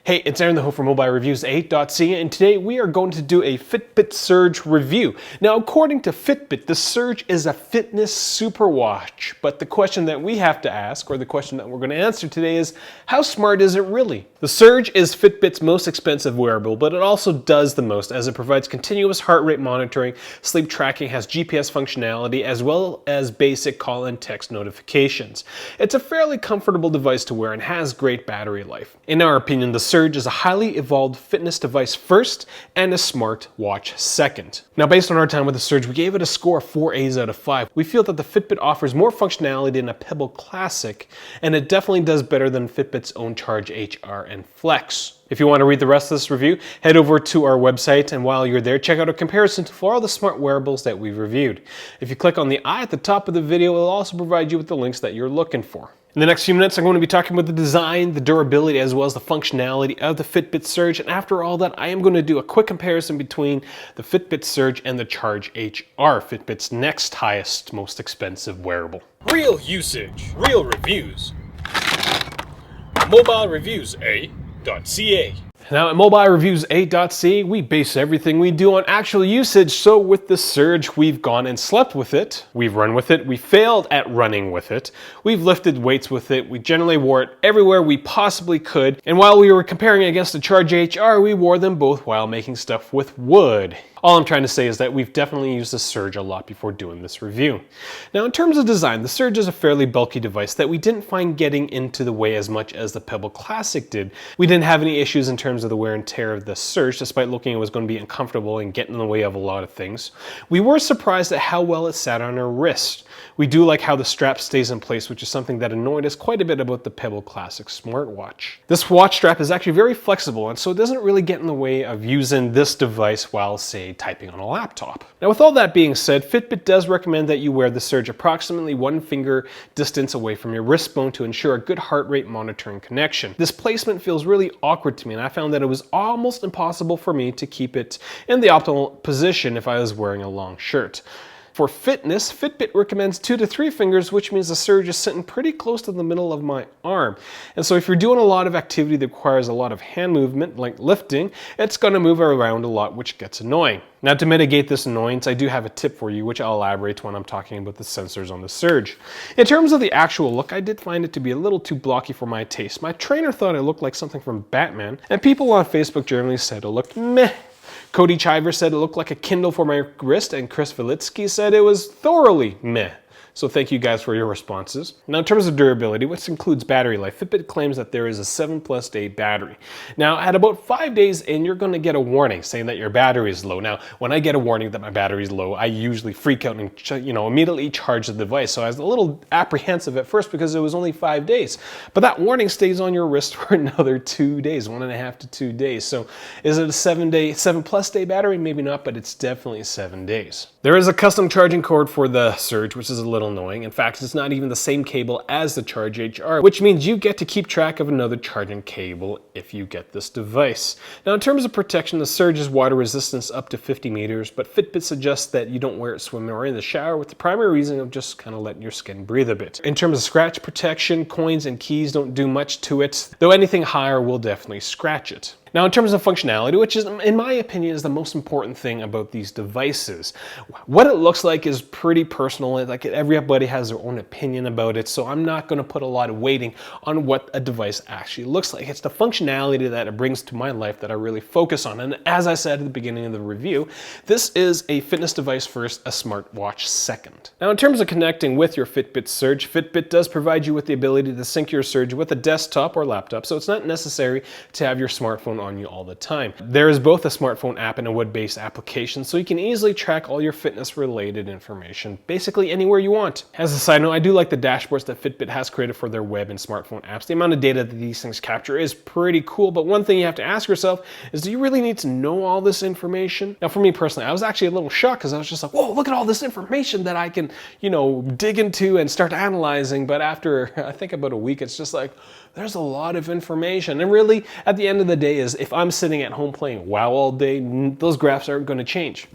Hey, it's Aaron the Ho from mobilereviews-eh.ca, and today we are going to do a Fitbit Surge review. Now, according to Fitbit, the Surge is a fitness superwatch, but the question that we have to ask, or the question that we're going to answer today is, how smart is it really? The Surge is Fitbit's most expensive wearable, but it also does the most as it provides continuous heart rate monitoring, sleep tracking, has GPS functionality, as well as basic call and text notifications. It's a fairly comfortable device to wear and has great battery life. In our opinion, the Surge is a highly evolved fitness device first and a smart watch second. Now, based on our time with the Surge, we gave it a score of 4 A's out of 5. We feel that the Fitbit offers more functionality than a Pebble Classic, and it definitely does better than Fitbit's own Charge HR and Flex. If you want to read the rest of this review, head over to our website, and while you're there, check out a comparison for all the smart wearables that we've reviewed. If you click on the eye at the top of the video, it'll also provide you with the links that you're looking for. In the next few minutes, I'm going to be talking about the design, the durability, as well as the functionality of the Fitbit Surge. And after all that, I am going to do a quick comparison between the Fitbit Surge and the Charge HR, Fitbit's next highest, most expensive wearable. Real usage, real reviews. mobilereviews-eh.ca. Now at mobilereviews-eh.ca, we base everything we do on actual usage. So with the Surge, we've gone and slept with it, we've run with it, we failed at running with it, we've lifted weights with it, we generally wore it everywhere we possibly could, and while we were comparing against the Charge HR, we wore them both while making stuff with wood. All I'm trying to say is that we've definitely used the Surge a lot before doing this review. Now in terms of design, the Surge is a fairly bulky device that we didn't find getting into the way as much as the Pebble Classic did. We didn't have any issues in terms of the wear and tear of the Surge, despite looking it was going to be uncomfortable and get in the way of a lot of things. We were surprised at how well it sat on our wrist. We do like how the strap stays in place, which is something that annoyed us quite a bit about the Pebble Classic smartwatch. This watch strap is actually very flexible, and so it doesn't really get in the way of using this device while, say, typing on a laptop. Now, with all that being said, Fitbit does recommend that you wear the Surge approximately 1 finger distance away from your wrist bone to ensure a good heart rate monitoring connection. This placement feels really awkward to me, and I found that it was almost impossible for me to keep it in the optimal position if I was wearing a long shirt. For fitness, Fitbit recommends 2 to 3 fingers, which means the Surge is sitting pretty close to the middle of my arm. And so if you're doing a lot of activity that requires a lot of hand movement, like lifting, it's going to move around a lot, which gets annoying. Now, to mitigate this annoyance, I do have a tip for you, which I'll elaborate when I'm talking about the sensors on the Surge. In terms of the actual look, I did find it to be a little too blocky for my taste. My trainer thought it looked like something from Batman, and people on Facebook generally said it looked meh. Cody Chiver said it looked like a Kindle for my wrist, and Chris Velitsky said it was thoroughly meh. So thank you guys for your responses. Now in terms of durability, which includes battery life, Fitbit claims that there is a 7+ day battery. Now at about 5 days in, you're going to get a warning saying that your battery is low. Now when I get a warning that my battery is low, I usually freak out and immediately charge the device. So I was a little apprehensive at first because it was only 5 days. But that warning stays on your wrist for another 2 days, 1.5 to 2 days. So is it a 7+ day battery? Maybe not, but it's definitely 7 days. There is a custom charging cord for the Surge, which is a little annoying. In fact, it's not even the same cable as the Charge HR, which means you get to keep track of another charging cable if you get this device. Now, in terms of protection, the Surge is water resistance up to 50 meters, but Fitbit suggests that you don't wear it swimming or in the shower, with the primary reason of just kind of letting your skin breathe a bit. In terms of scratch protection, coins and keys don't do much to it, though anything higher will definitely scratch it. Now, in terms of functionality, which is, in my opinion, is the most important thing about these devices, what it looks like is pretty personal. Like everybody has their own opinion about it, so I'm not going to put a lot of weighting on what a device actually looks like. It's the functionality that it brings to my life that I really focus on. And as I said at the beginning of the review, this is a fitness device first, a smartwatch second. Now, in terms of connecting with your Fitbit Surge, Fitbit does provide you with the ability to sync your Surge with a desktop or laptop, so it's not necessary to have your smartphone on you all the time. There is both a smartphone app and a web-based application, so you can easily track all your fitness-related information basically anywhere you want. As a side note, I do like the dashboards that Fitbit has created for their web and smartphone apps. The amount of data that these things capture is pretty cool, but one thing you have to ask yourself is, do you really need to know all this information? Now, for me personally, I was actually a little shocked because I was just like, whoa, look at all this information that I can, dig into and start analyzing. But after, I think about a week, it's just like, there's a lot of information. And really, at the end of the day, is if I'm sitting at home playing WoW all day, those graphs aren't going to change.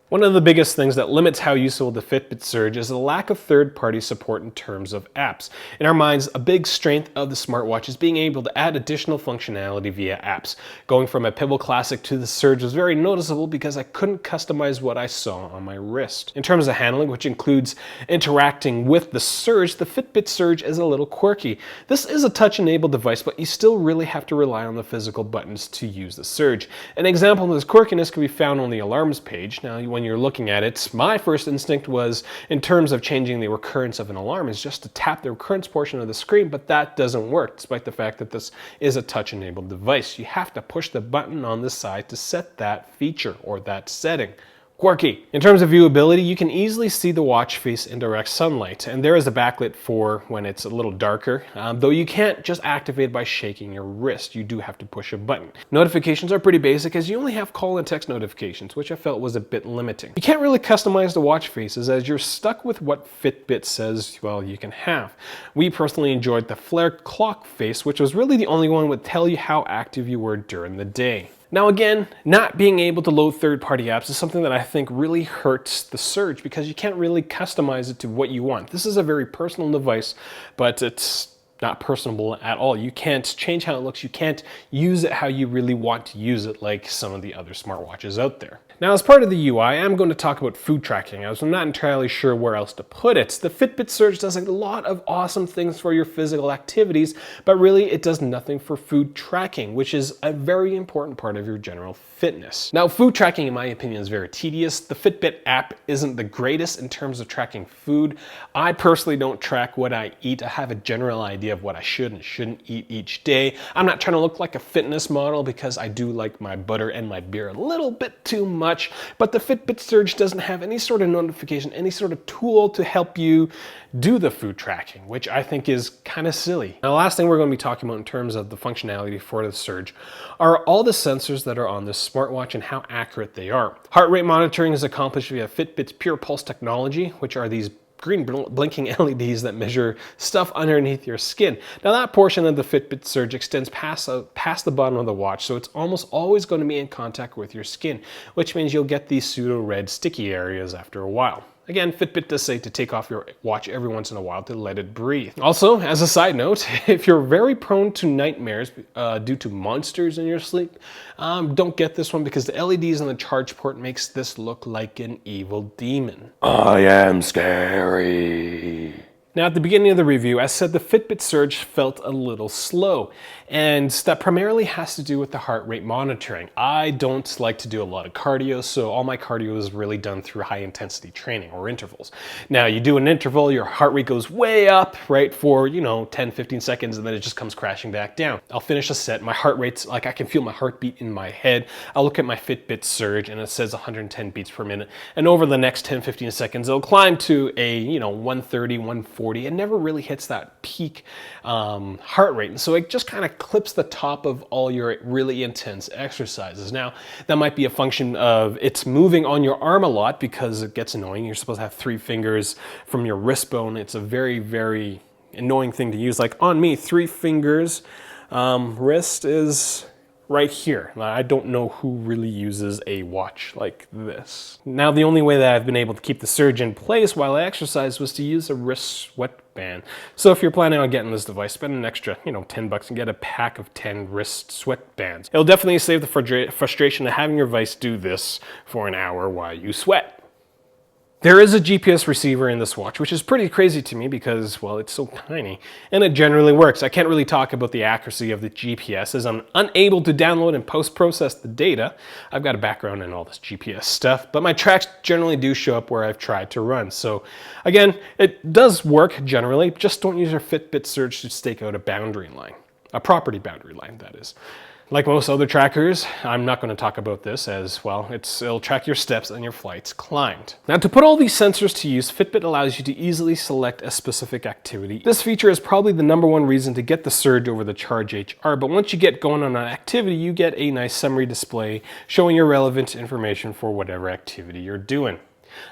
One One of the biggest things that limits how useful the Fitbit Surge is the lack of third-party support in terms of apps. In our minds, a big strength of the smartwatch is being able to add additional functionality via apps. Going from a Pebble Classic to the Surge was very noticeable because I couldn't customize what I saw on my wrist. In terms of handling, which includes interacting with the Surge, the Fitbit Surge is a little quirky. This is a touch-enabled device, but you still really have to rely on the physical buttons to use the Surge. An example of this quirkiness can be found on the alarms page. Now, when you're looking at it, my first instinct was, in terms of changing the recurrence of an alarm, is just to tap the recurrence portion of the screen, but that doesn't work, despite the fact that this is a touch-enabled device. You have to push the button on the side to set that feature or that setting. Quirky. In terms of viewability, you can easily see the watch face in direct sunlight, and there is a backlit for when it's a little darker, though you can't just activate by shaking your wrist. You do have to push a button. Notifications are pretty basic, as you only have call and text notifications, which I felt was a bit limiting. You can't really customize the watch faces, as you're stuck with what Fitbit says, well, you can have. We personally enjoyed the flare clock face, which was really the only one that would tell you how active you were during the day. Now again, not being able to load third-party apps is something that I think really hurts the Surge because you can't really customize it to what you want. This is a very personal device, but it's not personable at all. You can't change how it looks. You can't use it how you really want to use it like some of the other smartwatches out there. Now, as part of the UI, I'm going to talk about food tracking, as I'm not entirely sure where else to put it. The Fitbit Surge does a lot of awesome things for your physical activities, but really it does nothing for food tracking, which is a very important part of your general fitness. Now, food tracking, in my opinion, is very tedious. The Fitbit app isn't the greatest in terms of tracking food. I personally don't track what I eat. I have a general idea of what I should and shouldn't eat each day. I'm not trying to look like a fitness model because I do like my butter and my beer a little bit too much. But the Fitbit Surge doesn't have any sort of notification, any sort of tool to help you do the food tracking, which I think is kind of silly. Now, the last thing we're going to be talking about in terms of the functionality for the Surge are all the sensors that are on this smartwatch and how accurate they are. Heart rate monitoring is accomplished via Fitbit's Pure Pulse technology, which are these green blinking LEDs that measure stuff underneath your skin. Now, that portion of the Fitbit Surge extends past the bottom of the watch, so it's almost always going to be in contact with your skin, which means you'll get these pseudo-red sticky areas after a while. Again, Fitbit does say to take off your watch every once in a while to let it breathe. Also, as a side note, if you're very prone to nightmares due to monsters in your sleep, don't get this one because the LEDs on the charge port makes this look like an evil demon. I am scary. Now, at the beginning of the review, I said the Fitbit Surge felt a little slow, and that primarily has to do with the heart rate monitoring. I don't like to do a lot of cardio, so all my cardio is really done through high intensity training or intervals. Now, you do an interval, your heart rate goes way up, right, for, 10, 15 seconds, and then it just comes crashing back down. I'll finish a set, my heart rate's like I can feel my heartbeat in my head. I'll look at my Fitbit Surge, and it says 110 beats per minute, and over the next 10, 15 seconds, it'll climb to a, 130, 140. It never really hits that peak heart rate. And so it just kind of clips the top of all your really intense exercises. Now, that might be a function of it's moving on your arm a lot because it gets annoying. You're supposed to have 3 fingers from your wrist bone. It's a very, very annoying thing to use. Like on me, 3 fingers, wrist is right here. I don't know who really uses a watch like this. Now, the only way that I've been able to keep the Surge in place while I exercise was to use a wrist sweatband. So if you're planning on getting this device, spend an extra, $10 and get a pack of 10 wrist sweatbands. It'll definitely save the frustration of having your device do this for an hour while you sweat. There is a GPS receiver in this watch, which is pretty crazy to me because, well, it's so tiny, and it generally works. I can't really talk about the accuracy of the GPS as I'm unable to download and post-process the data. I've got a background in all this GPS stuff, but my tracks generally do show up where I've tried to run. So again, it does work generally, just don't use your Fitbit Surge to stake out a boundary line, a property boundary line, that is. Like most other trackers, I'm not going to talk about this as, well, it'll track your steps and your flights climbed. Now, to put all these sensors to use, Fitbit allows you to easily select a specific activity. This feature is probably the #1 reason to get the Surge over the Charge HR, but once you get going on an activity, you get a nice summary display showing your relevant information for whatever activity you're doing.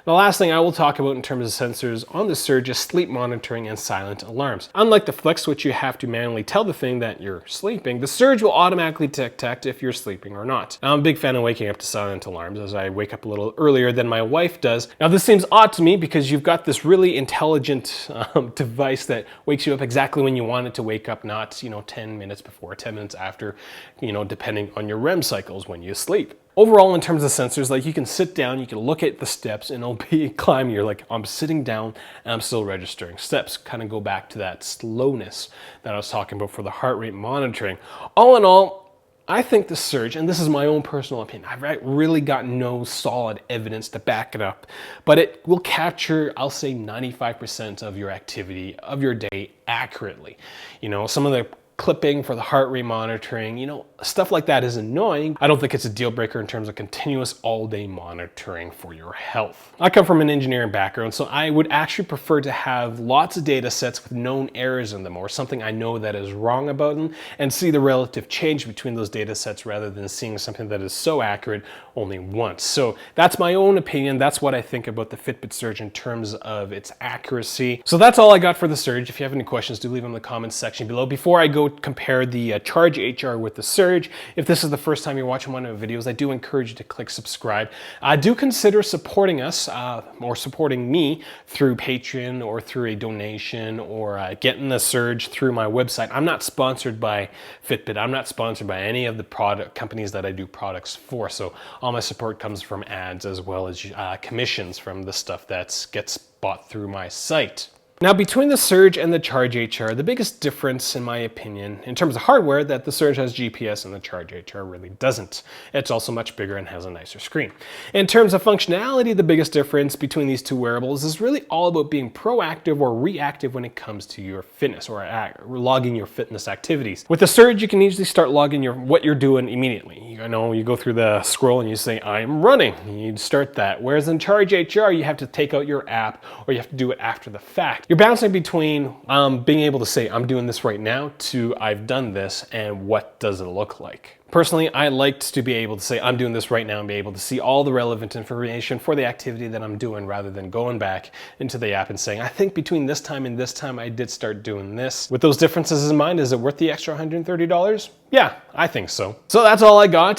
The last thing I will talk about in terms of sensors on the Surge is sleep monitoring and silent alarms. Unlike the Flex Switch, you have to manually tell the thing that you're sleeping. The Surge will automatically detect if you're sleeping or not. Now, I'm a big fan of waking up to silent alarms, as I wake up a little earlier than my wife does. Now, this seems odd to me because you've got this really intelligent device that wakes you up exactly when you want it to wake up, not 10 minutes before, 10 minutes after, depending on your REM cycles when you sleep. Overall, in terms of sensors, like, you can sit down, you can look at the steps, and it'll be climbing. You're like, I'm sitting down and I'm still registering steps. Kind of go back to that slowness that I was talking about for the heart rate monitoring. All in all, I think the Surge, and this is my own personal opinion, I've really got no solid evidence to back it up, but it will capture, I'll say, 95% of your activity of your day accurately. Some of the clipping for the heart rate monitoring, stuff like that is annoying. I don't think it's a deal breaker in terms of continuous all-day monitoring for your health. I come from an engineering background, so I would actually prefer to have lots of data sets with known errors in them, or something I know that is wrong about them, and see the relative change between those data sets rather than seeing something that is so accurate only once. So that's my own opinion. That's what I think about the Fitbit Surge in terms of its accuracy. So that's all I got for the Surge. If you have any questions, do leave them in the comments section below. Before I go compare the Charge HR with the Surge, if this is the first time you're watching one of my videos, I do encourage you to click subscribe. Do consider supporting us or supporting me through Patreon or through a donation, or getting the Surge through my website. I'm not sponsored by Fitbit. I'm not sponsored by any of the product companies that I do products for. So all my support comes from ads, as well as commissions from the stuff that gets bought through my site. Now, between the Surge and the Charge HR, the biggest difference, in my opinion, in terms of hardware, that the Surge has GPS and the Charge HR really doesn't. It's also much bigger and has a nicer screen. In terms of functionality, the biggest difference between these two wearables is really all about being proactive or reactive when it comes to your fitness, or logging your fitness activities. With the Surge, you can easily start logging what you're doing immediately. You go through the scroll and you say, I'm running. You start that. Whereas in Charge HR, you have to take out your app, or you have to do it after the fact. You're bouncing between being able to say, I'm doing this right now, to I've done this, and what does it look like? Personally, I liked to be able to say, I'm doing this right now, and be able to see all the relevant information for the activity that I'm doing, rather than going back into the app and saying, I think between this time and this time, I did start doing this. With those differences in mind, is it worth the extra $130? Yeah, I think so. So that's all I got.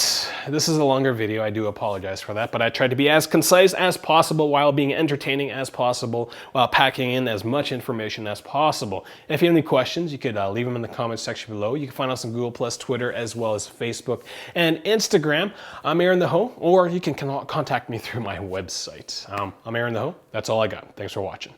This is a longer video. I do apologize for that, but I tried to be as concise as possible while being entertaining as possible, while packing in as much information as possible. And if you have any questions, you could leave them in the comments section below. You can find us on Google+, Twitter, as well as Facebook and Instagram. I'm Aaron the Ho, or you can contact me through my website. I'm Aaron the Ho. That's all I got. Thanks for watching.